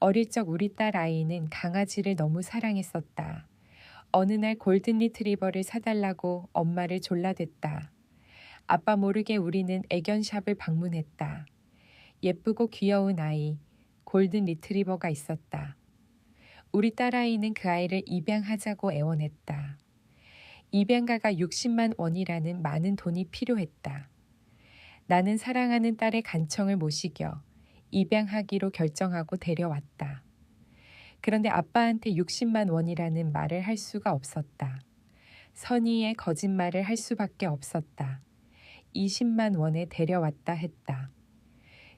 어릴 적 우리 딸 아이는 강아지를 너무 사랑했었다. 어느 날 골든 리트리버를 사달라고 엄마를 졸라댔다. 아빠 모르게 우리는 애견샵을 방문했다. 예쁘고 귀여운 아이, 골든 리트리버가 있었다. 우리 딸아이는 그 아이를 입양하자고 애원했다. 입양가가 60만 원이라는 많은 돈이 필요했다. 나는 사랑하는 딸의 간청을 못 이겨 입양하기로 결정하고 데려왔다. 그런데 아빠한테 60만 원이라는 말을 할 수가 없었다. 선의의 거짓말을 할 수밖에 없었다. 20만 원에 데려왔다 했다.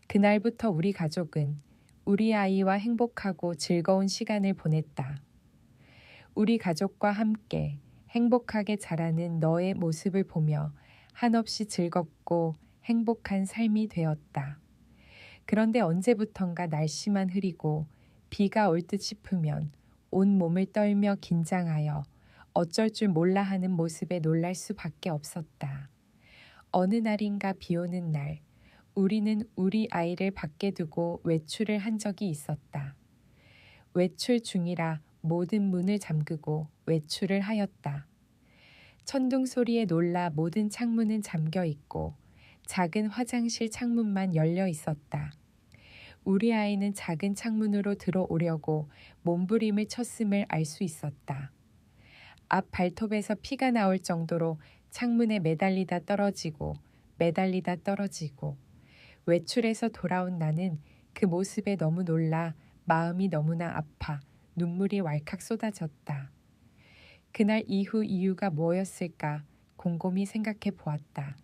그날부터 우리 가족은 우리 아이와 행복하고 즐거운 시간을 보냈다. 우리 가족과 함께 행복하게 자라는 너의 모습을 보며 한없이 즐겁고 행복한 삶이 되었다. 그런데 언제부턴가 날씨만 흐리고 비가 올 듯 싶으면 온 몸을 떨며 긴장하여 어쩔 줄 몰라 하는 모습에 놀랄 수밖에 없었다. 어느 날인가 비 오는 날, 우리는 우리 아이를 밖에 두고 외출을 한 적이 있었다. 외출 중이라 모든 문을 잠그고 외출을 하였다. 천둥 소리에 놀라 모든 창문은 잠겨 있고 작은 화장실 창문만 열려 있었다. 우리 아이는 작은 창문으로 들어오려고 몸부림을 쳤음을 알 수 있었다. 앞 발톱에서 피가 나올 정도로 창문에 매달리다 떨어지고 외출해서 돌아온 나는 그 모습에 너무 놀라 마음이 너무나 아파 눈물이 왈칵 쏟아졌다. 그날 이후 이유가 뭐였을까 곰곰이 생각해 보았다.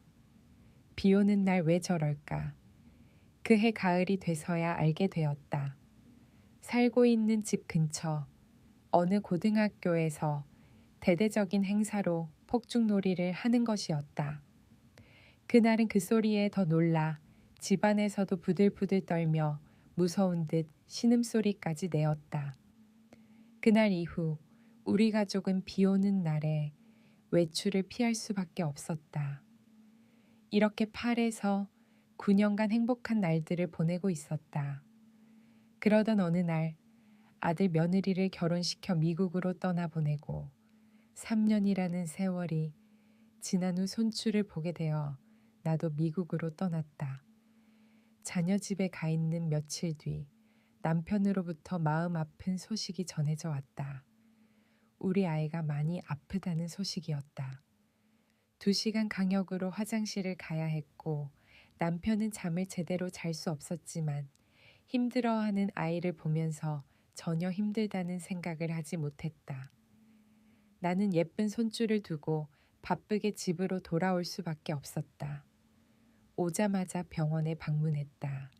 비 오는 날 왜 저럴까? 그해 가을이 돼서야 알게 되었다. 살고 있는 집 근처 어느 고등학교에서 대대적인 행사로 폭죽놀이를 하는 것이었다. 그날은 그 소리에 더 놀라 집안에서도 부들부들 떨며 무서운 듯 신음소리까지 내었다. 그날 이후 우리 가족은 비 오는 날에 외출을 피할 수밖에 없었다. 이렇게 8에서 9년간 행복한 날들을 보내고 있었다. 그러던 어느 날 아들 며느리를 결혼시켜 미국으로 떠나보내고 3년이라는 세월이 지난 후 손주를 보게 되어 나도 미국으로 떠났다. 자녀 집에 가 있는 며칠 뒤 남편으로부터 마음 아픈 소식이 전해져 왔다. 우리 아이가 많이 아프다는 소식이었다. 2시간 강역으로 화장실을 가야 했고 남편은 잠을 제대로 잘 수 없었지만 힘들어하는 아이를 보면서 전혀 힘들다는 생각을 하지 못했다. 나는 예쁜 손주를 두고 바쁘게 집으로 돌아올 수밖에 없었다. 오자마자 병원에 방문했다.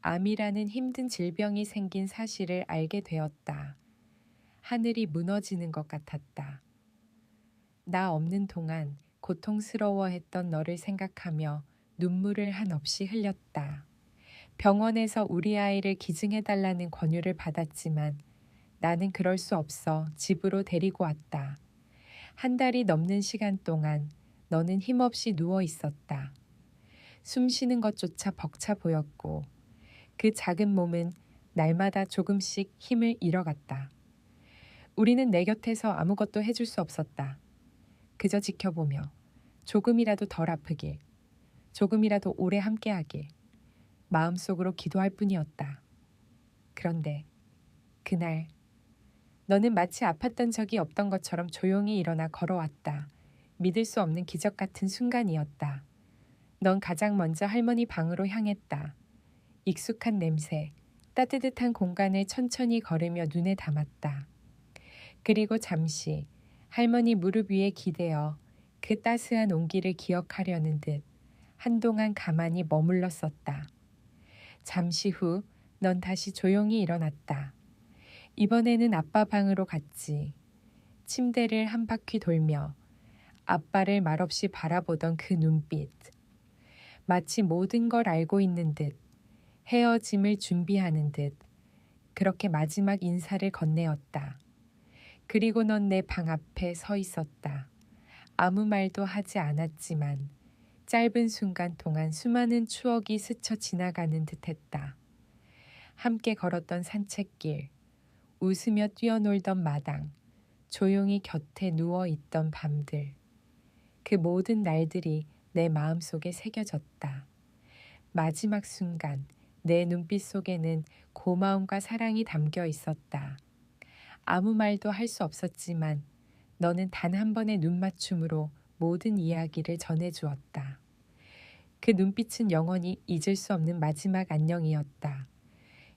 암이라는 힘든 질병이 생긴 사실을 알게 되었다. 하늘이 무너지는 것 같았다. 나 없는 동안 고통스러워했던 너를 생각하며 눈물을 한없이 흘렸다. 병원에서 우리 아이를 기증해달라는 권유를 받았지만 나는 그럴 수 없어 집으로 데리고 왔다. 한 달이 넘는 시간 동안 너는 힘없이 누워 있었다. 숨 쉬는 것조차 벅차 보였고 그 작은 몸은 날마다 조금씩 힘을 잃어갔다. 우리는 내 곁에서 아무것도 해줄 수 없었다. 그저 지켜보며 조금이라도 덜 아프길, 조금이라도 오래 함께하길 마음속으로 기도할 뿐이었다. 그런데 그날 너는 마치 아팠던 적이 없던 것처럼 조용히 일어나 걸어왔다. 믿을 수 없는 기적 같은 순간이었다. 넌 가장 먼저 할머니 방으로 향했다. 익숙한 냄새, 따뜻한 공간을 천천히 걸으며 눈에 담았다. 그리고 잠시 할머니 무릎 위에 기대어 그 따스한 온기를 기억하려는 듯 한동안 가만히 머물렀었다. 잠시 후 넌 다시 조용히 일어났다. 이번에는 아빠 방으로 갔지. 침대를 한 바퀴 돌며 아빠를 말없이 바라보던 그 눈빛. 마치 모든 걸 알고 있는 듯 헤어짐을 준비하는 듯 그렇게 마지막 인사를 건네었다. 그리고 넌 내 방 앞에 서 있었다. 아무 말도 하지 않았지만 짧은 순간 동안 수많은 추억이 스쳐 지나가는 듯 했다. 함께 걸었던 산책길, 웃으며 뛰어놀던 마당, 조용히 곁에 누워 있던 밤들. 그 모든 날들이 내 마음속에 새겨졌다. 마지막 순간 내 눈빛 속에는 고마움과 사랑이 담겨 있었다. 아무 말도 할 수 없었지만 너는 단 한 번의 눈맞춤으로 모든 이야기를 전해주었다. 그 눈빛은 영원히 잊을 수 없는 마지막 안녕이었다.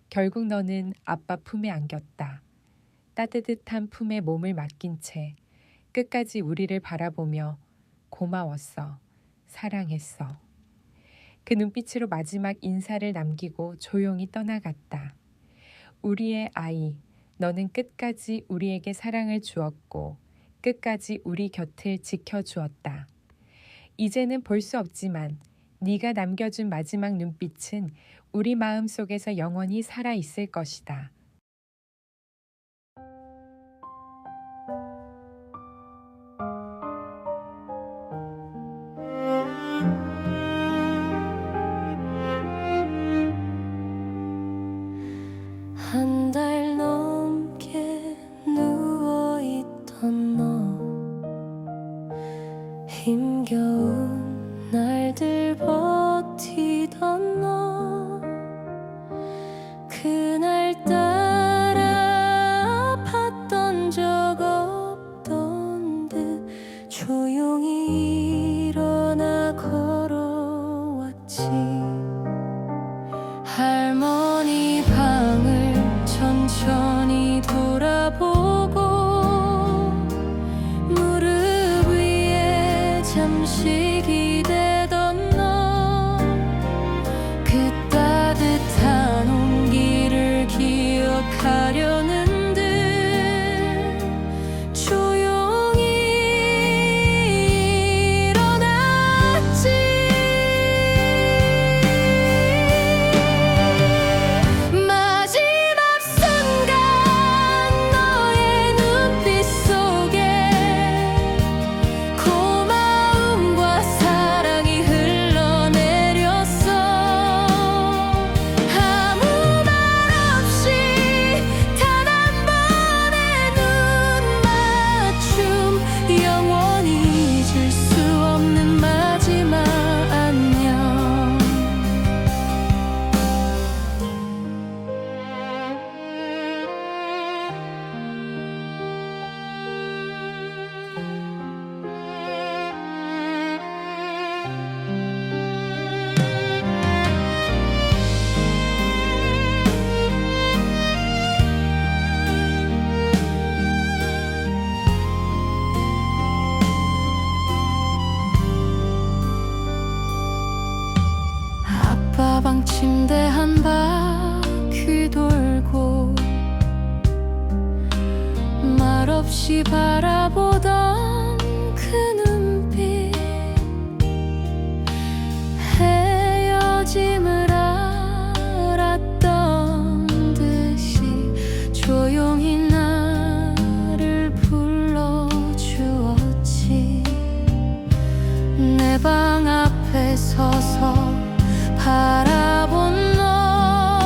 결국 너는 아빠 품에 안겼다. 따뜻한 품에 몸을 맡긴 채 끝까지 우리를 바라보며 고마웠어, 사랑했어. 그 눈빛으로 마지막 인사를 남기고 조용히 떠나갔다. 우리의 아이, 너는 끝까지 우리에게 사랑을 주었고 끝까지 우리 곁을 지켜주었다. 이제는 볼 수 없지만 네가 남겨준 마지막 눈빛은 우리 마음 속에서 영원히 살아있을 것이다. 한 달 넘게 누워있던 너, 힘겨운 날들 버티던 너, 그날따라 아팠던 적 없던 듯 조용히 일어나 걸어왔지. 할머니 방을 천천히 돌아보고 무릎 위에 잠시 기대던 너, 그 따뜻한 온기를 기억하려는 듯 조용히 일어났지. 마지막 순간 너의 눈빛 속에 고마움과 사랑이 흘러내렸어. 아무 말 없이 단 한 번의 눈맞춤, 영원히 잊을 수 없는 마지막 안녕. 아빠 방 침대 한 바퀴 돌고 말없이 바라보던 그 눈빛, 헤어짐을 알았던 듯이 조용히 나를 불러주었지. 내 방 앞에 서서 바라본 너,